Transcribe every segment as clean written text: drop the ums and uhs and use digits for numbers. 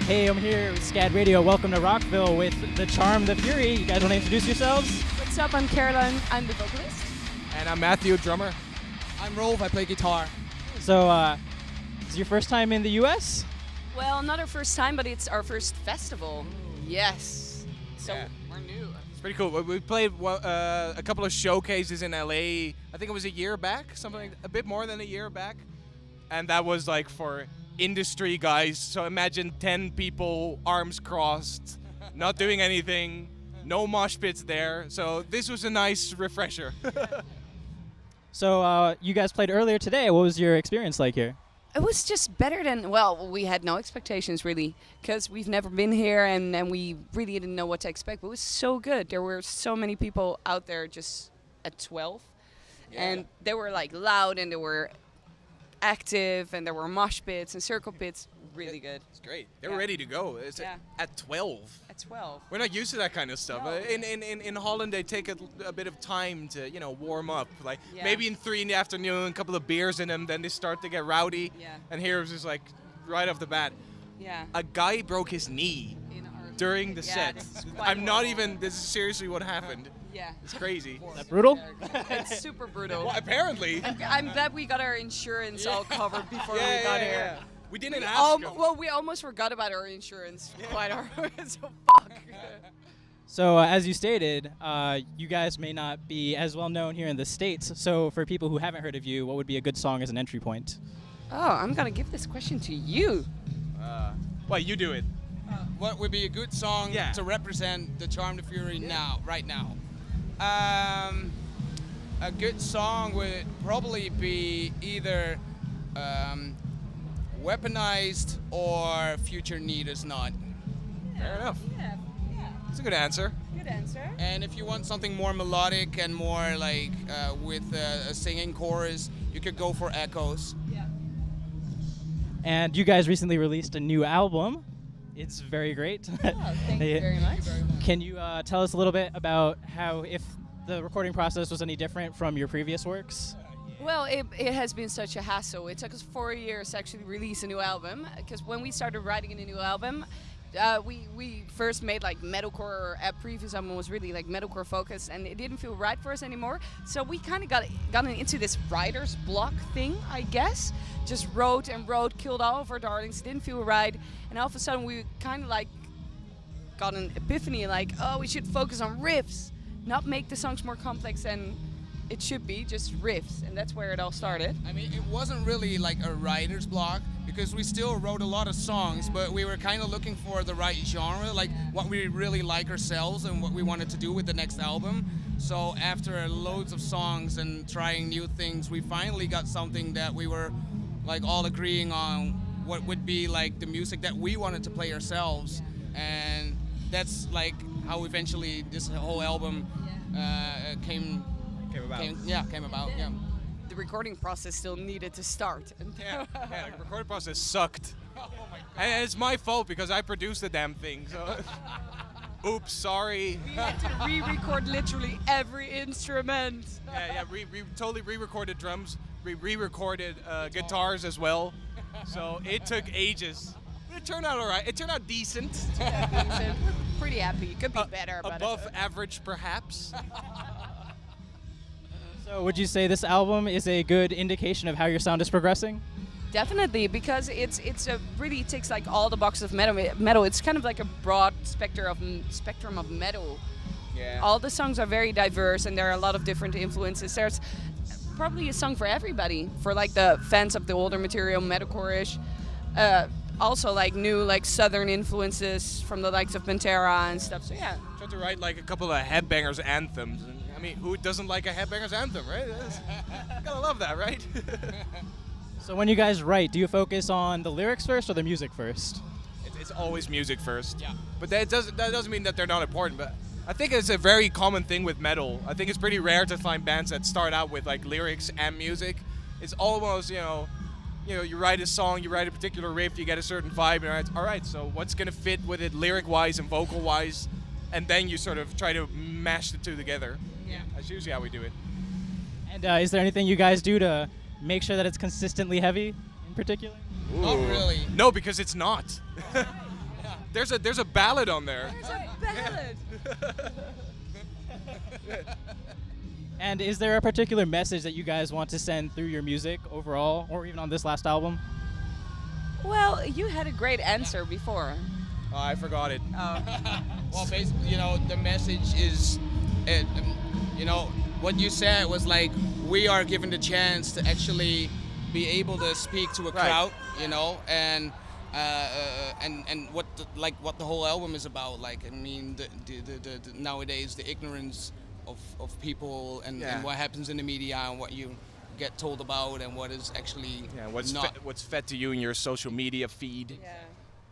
Hey, I'm here with SCAD Radio. Welcome to Rockville with the Charm, the Fury. You guys want to introduce yourselves? What's up? I'm Caroline. I'm the vocalist. And I'm Matthew, drummer. I'm Rolf. I play guitar. So, is it your first time in the U.S.? Well, not our first time, but it's our first festival. Yes. So Yeah. we're new. It's pretty cool. We played a couple of showcases in LA. I think it was a year back, a bit more than a year back. And that was like for industry guys. So imagine 10 people, arms crossed, not doing anything, no mosh pits there. So this was a nice refresher. So, you guys played earlier today. What was your experience like here? It was just better than, well, we had no expectations really, because we've never been here and we really didn't know what to expect. But it was so good. There were so many people out there just at 12. And they were like loud and they were active and there were mosh pits and circle pits. Really good. It's great. They were ready to go. It's at 12. At 12. We're not used to that kind of stuff. No. In Holland, they take a bit of time to warm up. Like Yeah. maybe in 3 in the afternoon, a couple of beers in them, then they start to get rowdy. Yeah. And here it was just like right off the bat, Yeah. a guy broke his knee In our during the Yeah, set. this is quite I'm not horrible. even. This is seriously what happened. Yeah. It's crazy. Brutal? It's super brutal. Well, apparently. I'm glad we got our insurance all covered before we got here. We didn't ask him. Well, we almost forgot about our insurance. Quite our so fuck. So, as you stated, you guys may not be as well known here in the States. So, for people who haven't heard of you, what would be a good song as an entry point? Oh, I'm gonna give this question to you. Well, you do it. What would be a good song Yeah. to represent the Charm the Fury right now? A good song would probably be either Weaponized or Future Need Is Not. Fair enough. Yeah. That's a good answer. Good answer. And if you want something more melodic and more like with a singing chorus, you could go for Echoes. Yeah. And you guys recently released a new album. It's very great. Oh, thank you very much. Can you tell us a little bit about how, if the recording process was any different from your previous works? Well, it has been such a hassle. It took us 4 years to actually release a new album, because when we started writing a new album, we first made like metalcore. Our previous album was really like metalcore focused, and it didn't feel right for us anymore. So we kind of got into this writer's block thing, I guess. Just wrote and wrote, killed all of our darlings. Didn't feel right, and all of a sudden we kind of like got an epiphany, like, oh, we should focus on riffs, not make the songs more complex than it should be, just riffs, and that's where it all started. I mean, it wasn't really like a writer's block because we still wrote a lot of songs, but we were kind of looking for the right genre, like what we really like ourselves and what we wanted to do with the next album. So after loads of songs and trying new things, we finally got something that we were like all agreeing on what would be like the music that we wanted to play ourselves, and that's like how eventually this whole album came about. Yeah. The recording process still needed to start. Yeah, the recording process sucked. And it's my fault because I produced the damn thing. So, oops, sorry. We had to re-record literally every instrument. We totally re-recorded drums. We re-recorded guitars as well. So it took ages. But it turned out all right. It turned out decent. We're pretty happy. It could be better, but Above average, perhaps. So, would you say this album is a good indication of how your sound is progressing? definitely, because it's a really ticks like all the boxes of metal. It's kind of like a broad spectrum of metal. Yeah. All the songs are very diverse, and there are a lot of different influences. There's probably a song for everybody, for like the fans of the older material, metalcore-ish. Also like new like southern influences from the likes of Pantera and stuff. So yeah. Tried to write like a couple of headbangers anthems. And, I mean, who doesn't like a headbangers anthem, right? Gotta love that, right? So when you guys write, do you focus on the lyrics first or the music first? It's always music first. Yeah. But that doesn't mean that they're not important. But I think it's a very common thing with metal. I think it's pretty rare to find bands that start out with like lyrics and music. It's almost, you write a song, you write a particular riff, you get a certain vibe, and all right, so what's going to fit with it lyric-wise and vocal-wise, and then you sort of try to mash the two together. Yeah. That's usually how we do it. And is there anything you guys do to make sure that it's consistently heavy in particular? Not really. No, because it's not. There's a ballad on there. There's a ballad. And is there a particular message that you guys want to send through your music overall, or even on this last album? Well, you had a great answer before. Oh, I forgot it. Well, basically, the message is, what you said was like, we are given the chance to actually be able to speak to a crowd, and what the whole album is about. Like, I mean, the nowadays the ignorance of people and what happens in the media and what you get told about and what is actually what's fed to you in your social media feed. Yeah.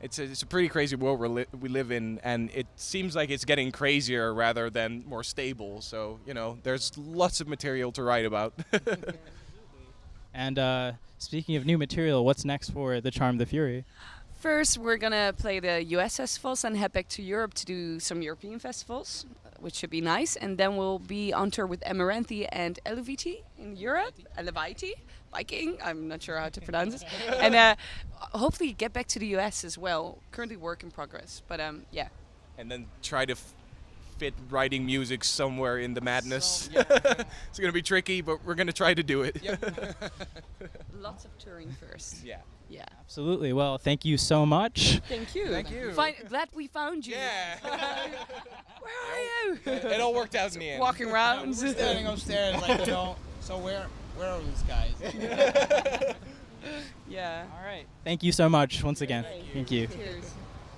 It's a pretty crazy world we live in, and it seems like it's getting crazier rather than more stable. So, there's lots of material to write about. And speaking of new material, what's next for The Charm, the Fury? First, we're gonna play the US festivals and head back to Europe to do some European festivals, which should be nice. And then we'll be on tour with Amaranthi and Eleviti in Europe. Eleviti? Viking? I'm not sure how to pronounce it. And hopefully get back to the US as well. Currently work in progress, but yeah. And then try to fit writing music somewhere in the madness. It's going to be tricky, but we're going to try to do it. Yep. Lots of touring first. Yeah. Yeah. Absolutely. Well, thank you so much. Thank you. Thank you. Glad we found you. Yeah. Where are you? It all worked out in the end. Walking around. We're standing upstairs, like, so where are these guys? Yeah. All right. Thank you so much once again. Thank you. Cheers.